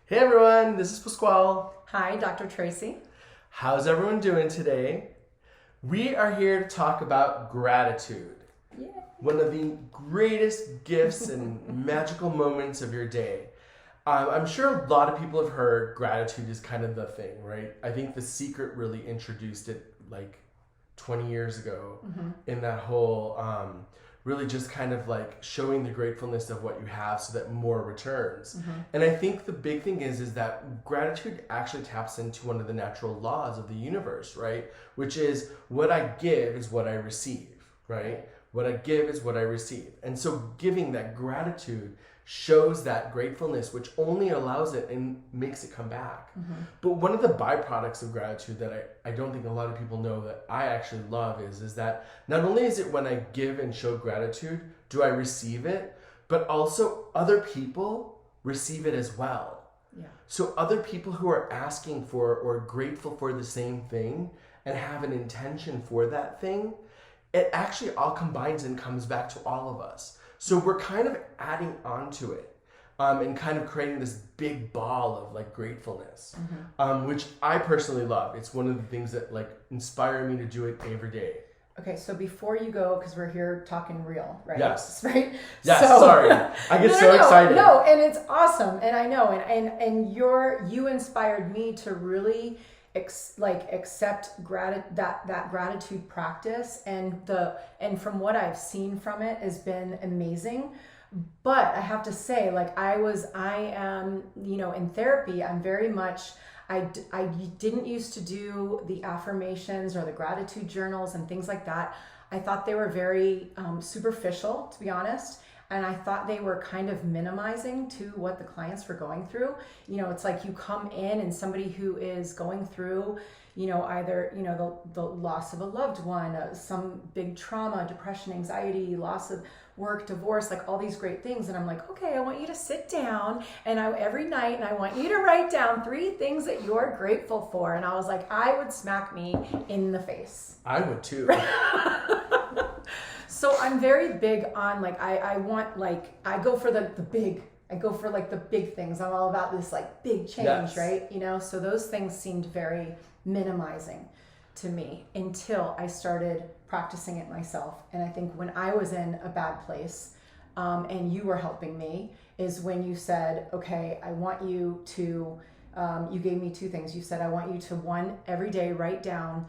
Hey everyone, this is Pasquale. Hi, Dr. Tracy. How's everyone doing today? We are here to talk about gratitude. Yeah. One of the greatest gifts and magical moments of your day. I'm sure a lot of people have heard gratitude is kind of the thing, right? I think The Secret really introduced it like 20 years ago in that whole really just kind of like showing the gratefulness of what you have so that more returns. And I think the big thing is that gratitude actually taps into one of the natural laws of the universe, right? Which is what I give is what I receive, right? What I give is what I receive. And so giving that gratitude shows that gratefulness, which only allows it and makes it come back. But one of the byproducts of gratitude that I don't think a lot of people know that I actually love is that not only is it when I give and show gratitude, do I receive it, but also other people receive it as well. Yeah. So other people who are asking for or grateful for the same thing and have an intention for that thing, it actually all combines and comes back to all of us. So we're kind of adding on to it and kind of creating this big ball of like gratefulness, which I personally love. It's one of the things that like inspire me to do it every day. Okay, so before you go, because we're here talking real, right? Yes. Right? Yes, So, sorry. I get so excited. No, and it's awesome. And I know, and you inspired me to really accept that gratitude practice, and from what I've seen from it has been amazing. But I have to say, like I am, in therapy, I'm very much, I didn't used to do the affirmations or the gratitude journals and things like that. I thought they were very superficial, to be honest. And I thought they were kind of minimizing to what the clients were going through. It's like you come in and somebody who is going through, either, the loss of a loved one, some big trauma, depression, anxiety, loss of work, divorce, like all these great things. And I'm like, okay, I want you to sit down every night and I want you to write down 3 things that you're grateful for. And I was like, I would smack me in the face. I would too. So I'm very big on I want I go for the big. I go for the big things. I'm all about this big change, Yes. right? So those things seemed very minimizing to me until I started practicing it myself. And I think when I was in a bad place, and you were helping me, is when you said, okay, I want you to, you gave me 2 things. You said, I want you to, 1, every day write down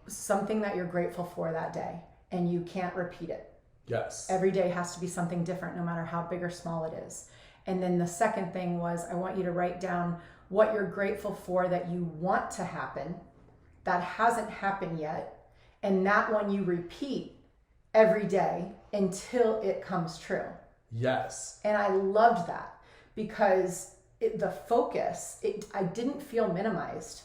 something that you're grateful for that day. And you can't repeat it. Yes. Every day has to be something different, no matter how big or small it is. And then the second thing was, I want you to write down what you're grateful for that you want to happen, that hasn't happened yet. And that one you repeat every day until it comes true. Yes. And I loved that because the focus, I didn't feel minimized.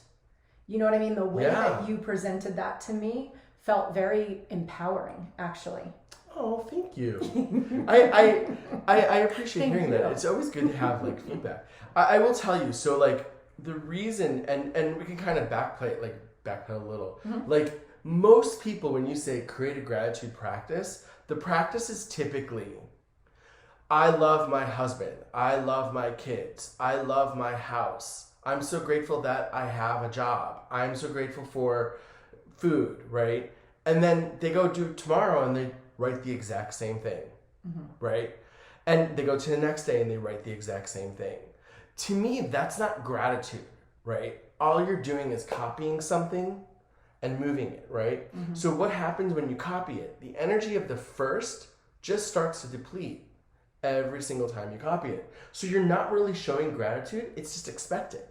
You know what I mean? The way that you presented that to me felt very empowering, actually. Oh, thank you. I appreciate hearing that. you. It's always good to have feedback. I will tell you, so the reason, and we can kind of backpedal a little. Most people, when you say create a gratitude practice, the practice is typically, I love my husband, I love my kids, I love my house, I'm so grateful that I have a job, I'm so grateful for food, right? And then they go do tomorrow and they write the exact same thing, right? And they go to the next day and they write the exact same thing. To me, that's not gratitude, right? All you're doing is copying something and moving it, right? So what happens when you copy it? The energy of the first just starts to deplete every single time you copy it. So you're not really showing gratitude, it's just expected.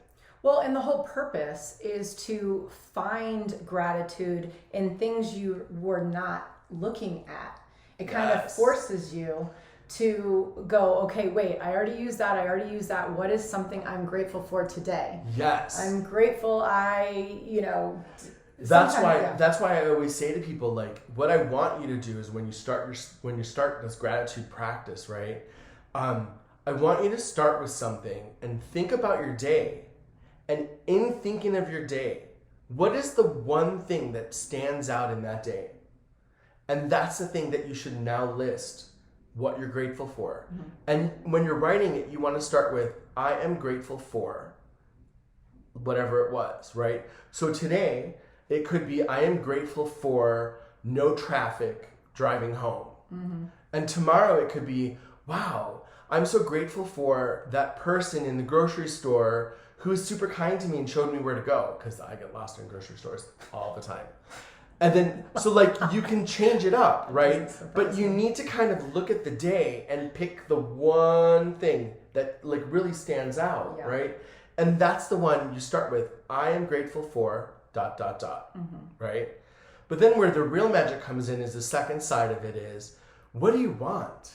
Well, and the whole purpose is to find gratitude in things you were not looking at. It kind of forces you to go, okay, wait, I already used that. What is something I'm grateful for today? Yes. I'm grateful That's why I always say to people, what I want you to do is when you start this gratitude practice, right? I want you to start with something and think about your day. And in thinking of your day, what is the one thing that stands out in that day? And that's the thing that you should now list what you're grateful for. And when you're writing it, you want to start with, I am grateful for whatever it was, right? So today, it could be, I am grateful for no traffic driving home. And tomorrow it could be, wow, I'm so grateful for that person in the grocery store who was super kind to me and showed me where to go, because I get lost in grocery stores all the time. And then, so like you can change it up, right? But you need to kind of look at the day and pick the one thing that like really stands out, right? And that's the one you start with. I am grateful for ... right? But then where the real magic comes in is the second side of it is, what do you want?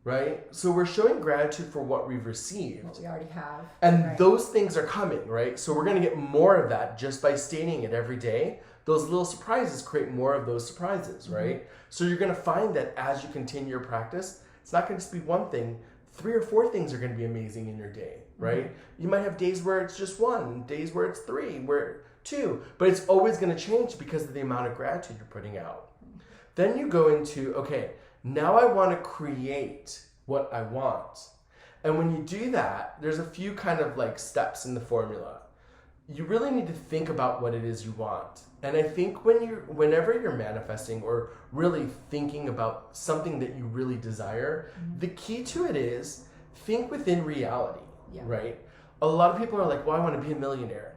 Right? So we're showing gratitude for what we've received. What we already have. And those things are coming, right? So we're going to get more of that just by stating it every day. Those little surprises create more of those surprises, right? So you're going to find that as you continue your practice, it's not going to just be one thing. 3 or 4 things are going to be amazing in your day, right? You might have days where it's just 1, days where it's 3, where 2, but it's always going to change because of the amount of gratitude you're putting out. Then you go into, okay, now I want to create what I want. And when you do that, there's a few kind of like steps in the formula. You really need to think about what it is you want. And I think whenever you're manifesting or really thinking about something that you really desire, the key to it is think within reality, right? A lot of people are like, well, I want to be a millionaire.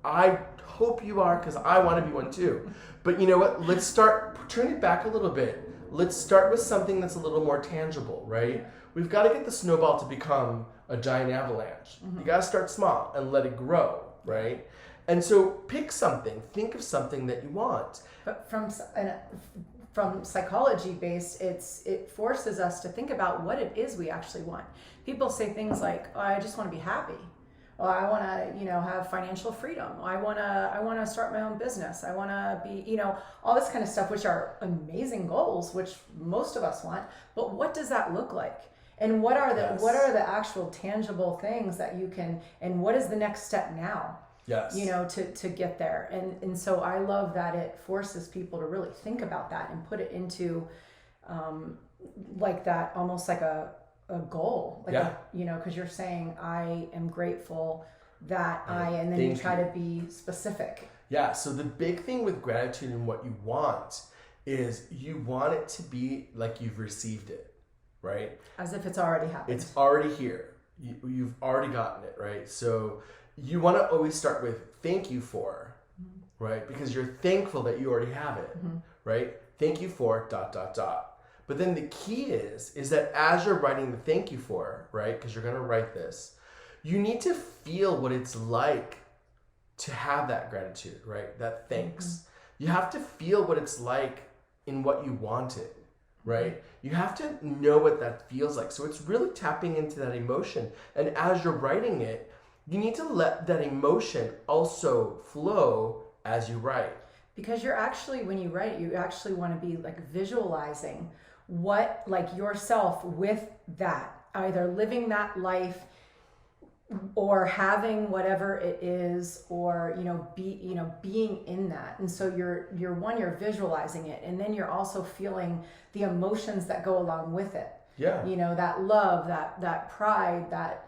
I hope you are, because I want to be one too. But you know what? Let's turn it back a little bit. Let's start with something that's a little more tangible, right? We've got to get the snowball to become a giant avalanche. You got to start small and let it grow, right? And so pick something. Think of something that you want. But from psychology based, it forces us to think about what it is we actually want. People say things like, oh, I just want to be happy. Well, I want to, have financial freedom. I want to start my own business. I want to be, all this kind of stuff, which are amazing goals, which most of us want. But what does that look like? And what are the actual tangible things that you can? And what is the next step now? Yes. To get there. And so I love that it forces people to really think about that and put it into, like that, almost like a goal, like because you're saying I am grateful that and then you try to be specific. Yeah, so the big thing with gratitude and what you want is you want it to be like you've received it, right? As if it's already happened. It's already here. You've already gotten it, right? So you want to always start with thank you for, right? Because you're thankful that you already have it, right? Thank you for ... But then the key is that as you're writing the thank you for, right? Because you're going to write this, you need to feel what it's like to have that gratitude, right? That thanks. You have to feel what it's like in what you wanted, right? You have to know what that feels like. So it's really tapping into that emotion. And as you're writing it, you need to let that emotion also flow as you write. Because you're actually, when you write, you actually want to be like visualizing what, like yourself with that, either living that life or having whatever it is, or being in that. And so you're visualizing it, and then you're also feeling the emotions that go along with it. That love, that pride, that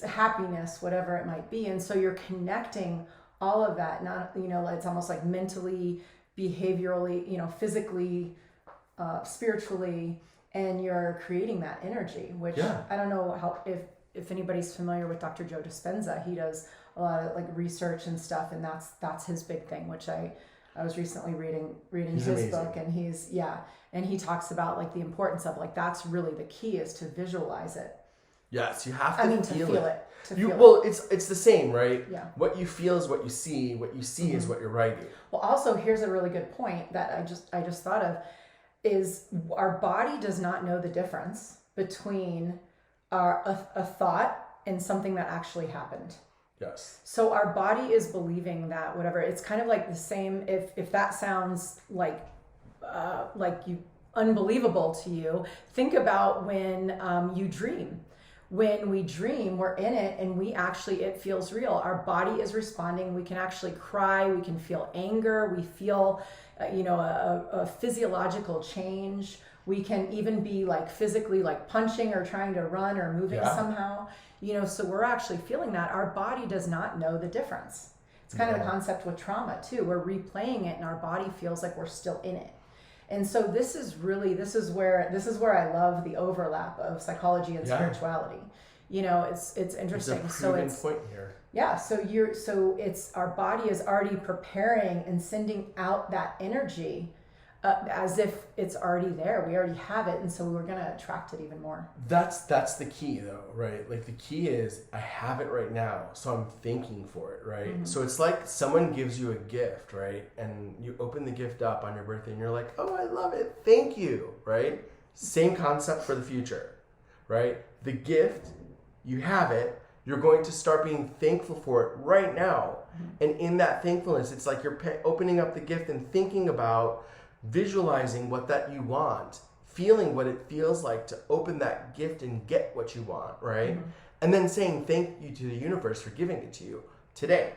happiness, whatever it might be. And so you're connecting all of that, not it's almost like mentally, behaviorally, physically, spiritually, and you're creating that energy, which I don't know how, if anybody's familiar with Dr. Joe Dispenza. He does a lot of like research and stuff, and that's his big thing, which I was recently reading his amazing book, and and he talks about like the importance of like, that's really the key, is to visualize it. Yes, you have to feel it. It's the same, right? Yeah. What you feel is what you see. What you see is what you're writing. Well, also, here's a really good point that I just thought of, is our body does not know the difference between a thought and something that actually happened. Yes. So our body is believing that whatever. It's kind of like the same. If that sounds like you unbelievable to you, think about when you dream. When we dream, we're in it, and it feels real. Our body is responding. We can actually cry. We can feel anger. We feel, a physiological change We can even be like physically like punching or trying to run or moving somehow, so we're actually feeling that. Our body does not know the difference. It's kind of the concept with trauma too. We're replaying it and our body feels like we're still in it. And so this is where I love the overlap of psychology and spirituality. It's interesting. It's a proven point here. Yeah, so it's our body is already preparing and sending out that energy as if it's already there. We already have it, and so we're gonna attract it even more. That's the key, though, right? Like the key is I have it right now, so I'm thanking for it, right? Mm-hmm. So it's like someone gives you a gift, right? And you open the gift up on your birthday, and you're like, "Oh, I love it, thank you," right? Same concept for the future, right? The gift, you have it. You're going to start being thankful for it right now, and in that thankfulness, it's like you're opening up the gift and thinking about. Visualizing what that you want, feeling what it feels like to open that gift and get what you want, right? Mm-hmm. And then saying thank you to the universe for giving it to you today.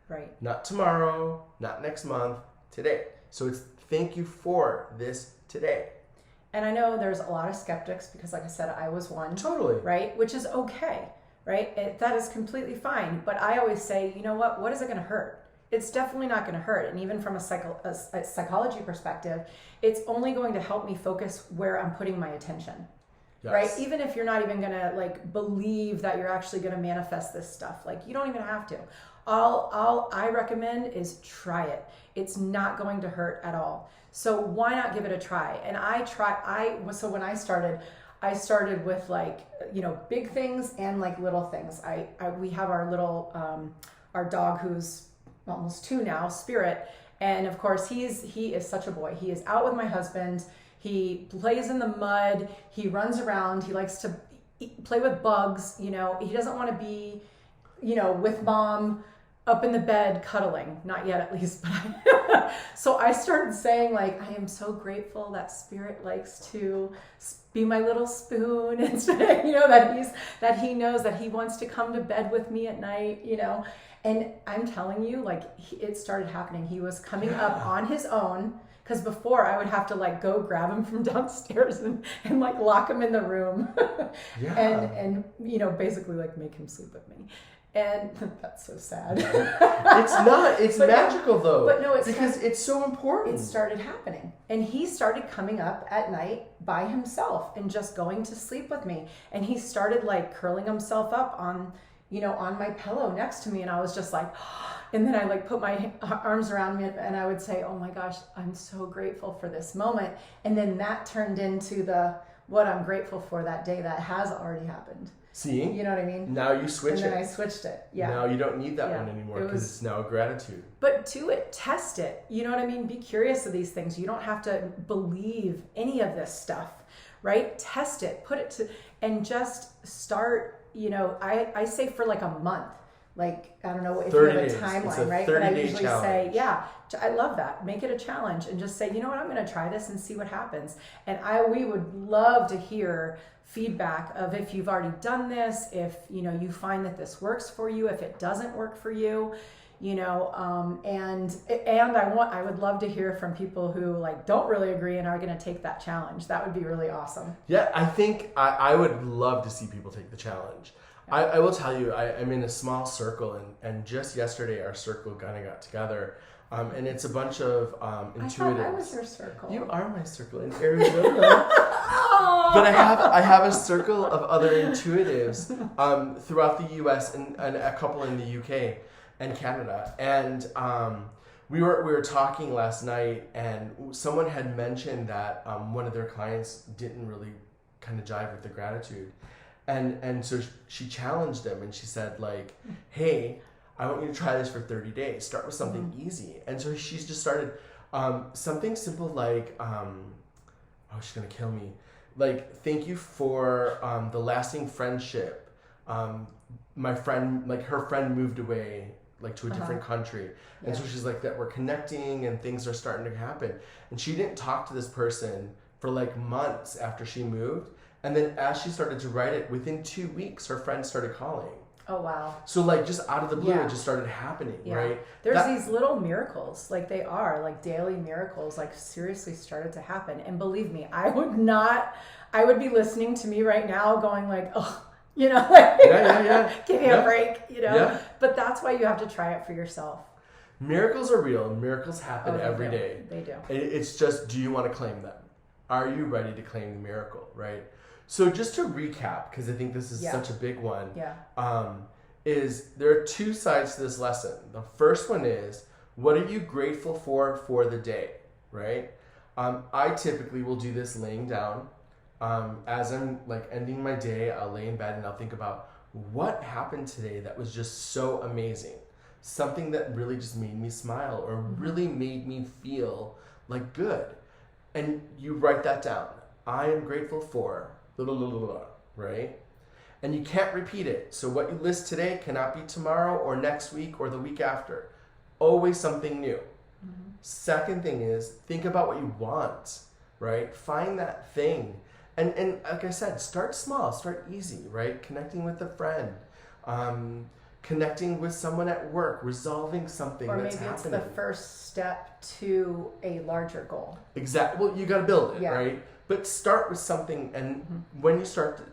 Right. Not tomorrow, not next month, today. So it's thank you for this today. And I know there's a lot of skeptics because like I said, I was one. Totally. Right? Which is okay, right? That is completely fine. But I always say, you know what is it going to hurt? It's definitely not going to hurt. And even from a psychology perspective, it's only going to help me focus where I'm putting my attention, right? Even if you're not even going to like believe that you're actually going to manifest this stuff, like you don't even have to. All I recommend is try it. It's not going to hurt at all. So why not give it a try? And so when I started with like, big things and like little things. We have our little, our dog who's almost 2 now, Spirit, and of course he is such a boy. He is out with my husband. He plays in the mud. He runs around. He likes to play with bugs. He doesn't want to be, with mom up in the bed cuddling. Not yet, at least. But so I started saying like, I am so grateful that Spirit likes to be my little spoon, and that he knows that he wants to come to bed with me at night. And I'm telling you, like, it started happening. He was coming up on his own, because before I would have to like go grab him from downstairs and like lock him in the room and basically like make him sleep with me. And that's so sad. It's not. It's magical though. But no, it's so important. It started happening. And he started coming up at night by himself and just going to sleep with me. And he started like curling himself up on my pillow next to me, and I was just like, and then I like put my arms around me and I would say, oh my gosh, I'm so grateful for this moment. And then that turned into what I'm grateful for that day that has already happened. See? You know what I mean? Now you switch it. And then I switched it. Yeah. Now you don't need that one anymore because it's now gratitude. But test it. You know what I mean? Be curious of these things. You don't have to believe any of this stuff, right? Test it, put it to, and just start. I say for like a month, like, I don't know if you have a timeline, right? But I usually say, I love that. Make it a challenge and just say, you know what, I'm going to try this and see what happens. And we would love to hear feedback of if you've already done this, if, you find that this works for you, if it doesn't work for you, and I would love to hear from people who like don't really agree and are going to take that challenge. That would be really awesome. Yeah, I think I would love to see people take the challenge. Yeah. I will tell you, I'm in a small circle, and just yesterday our circle kind of got together, and it's a bunch of intuitives. I thought I was your circle. You are my circle in Arizona. But I have a circle of other intuitives throughout the U.S. and a couple in the UK. And Canada, and we were talking last night, and someone had mentioned that one of their clients didn't really kind of jive with the gratitude, and so she challenged them, and she said like, hey, I want you to try this for 30 days. Start with something easy, and so she's just started something simple like, she's gonna kill me, like thank you for the lasting friendship. My friend, like her friend moved away like to a different country. And so she's like that we're connecting and things are starting to happen. And she didn't talk to this person for like months after she moved. And then as she started to write it, within 2 weeks, her friend started calling. Oh, wow. So like just out of the blue, Yeah. it just started happening, Yeah. right? There's That- these little miracles, like they are, like daily miracles, like seriously started to happen. And believe me, I would be listening to me right now going like, oh, like Yeah. give me Yeah. a break, Yeah. But that's why you have to try it for yourself. Miracles are real. Miracles happen They every do. day. They do. It's just, do you want to claim them? Are you ready to claim the miracle, right? So just to recap, because I think this is Yeah. such a big one, Yeah. is there are two sides to this lesson. The first one is, what are you grateful for the day, right? I typically will do this laying down. As I'm like ending my day, I'll lay in bed and I'll think about what happened today that was just so amazing. Something that really just made me smile or really made me feel like good. And you write that down. I am grateful for, right? And you can't repeat it. So what you list today cannot be tomorrow or next week or the week after. Always something new. Second thing is, think about what you want, right? Find that thing. And like I said, start small, start easy, right? Connecting with a friend, connecting with someone at work, resolving something Or that's maybe it's happening. the first step to a larger goal. Exactly. Well, you got to build it, Yeah. right? But start with something, and when you start to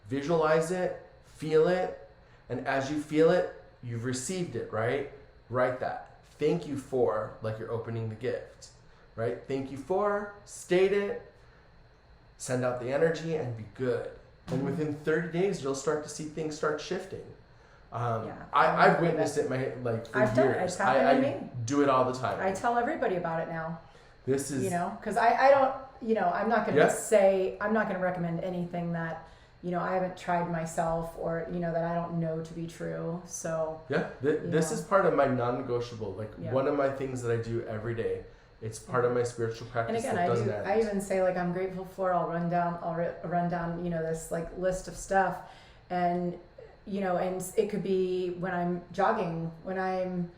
visualize it, feel it, and as you feel it, you've received it, right? Write that. Thank you for, like you're opening the gift, right? Thank you for, state it, send out the energy, and be good. And within 30 days, you'll start to see things start shifting. I've witnessed it for I've done it. years. It's happened I to me. do it all the time. I tell everybody about it now. This is Because I don't, I'm not going to Yeah. I'm not going to recommend anything that, I haven't tried myself or, that I don't know to be true. So, This is part of my non-negotiable. Like Yeah. one of my things that I do every day. It's part of my spiritual and practice again, that doesn't end. I even say like, I'm grateful for, I'll run down, this like list of stuff and, and it could be when I'm jogging, when I'm,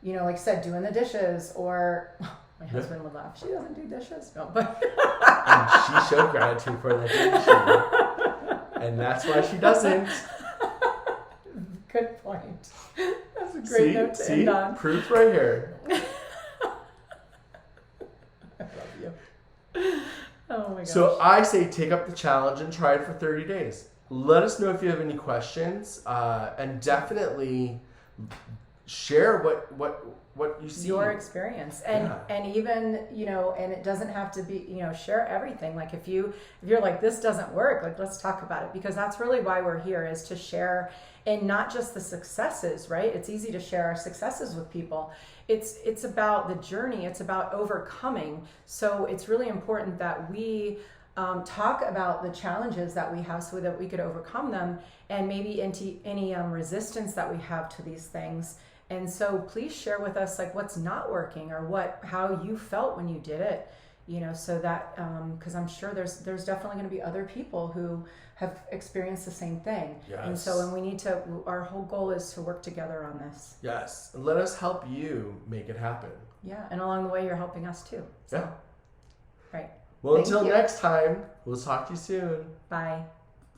like I said, doing the dishes or my husband would laugh. She doesn't do dishes. No, but And she showed gratitude for that, didn't she? And that's why she doesn't. good point. That's a great note to see, end on. proof right here. I love you. Oh my gosh. So I say take up the challenge and try it for 30 days. Let us know if you have any questions, and definitely share what you see. Your experience and even and it doesn't have to be share everything. Like if you're like, this doesn't work, like let's talk about it, because that's really why we're here, is to share, and not just the successes, right? It's easy to share our successes with people. It's about the journey, it's about overcoming. So it's really important that we talk about the challenges that we have so that we could overcome them, and maybe any resistance that we have to these things. And so please share with us like what's not working or how you felt when you did it, so that because I'm sure there's definitely going to be other people who have experienced the same thing. Yes. And so our whole goal is to work together on this. Yes. Let us help you make it happen. Yeah, and along the way you're helping us too. So, Yeah. right. Well, Thank until you. next time, we'll talk to you soon. Bye.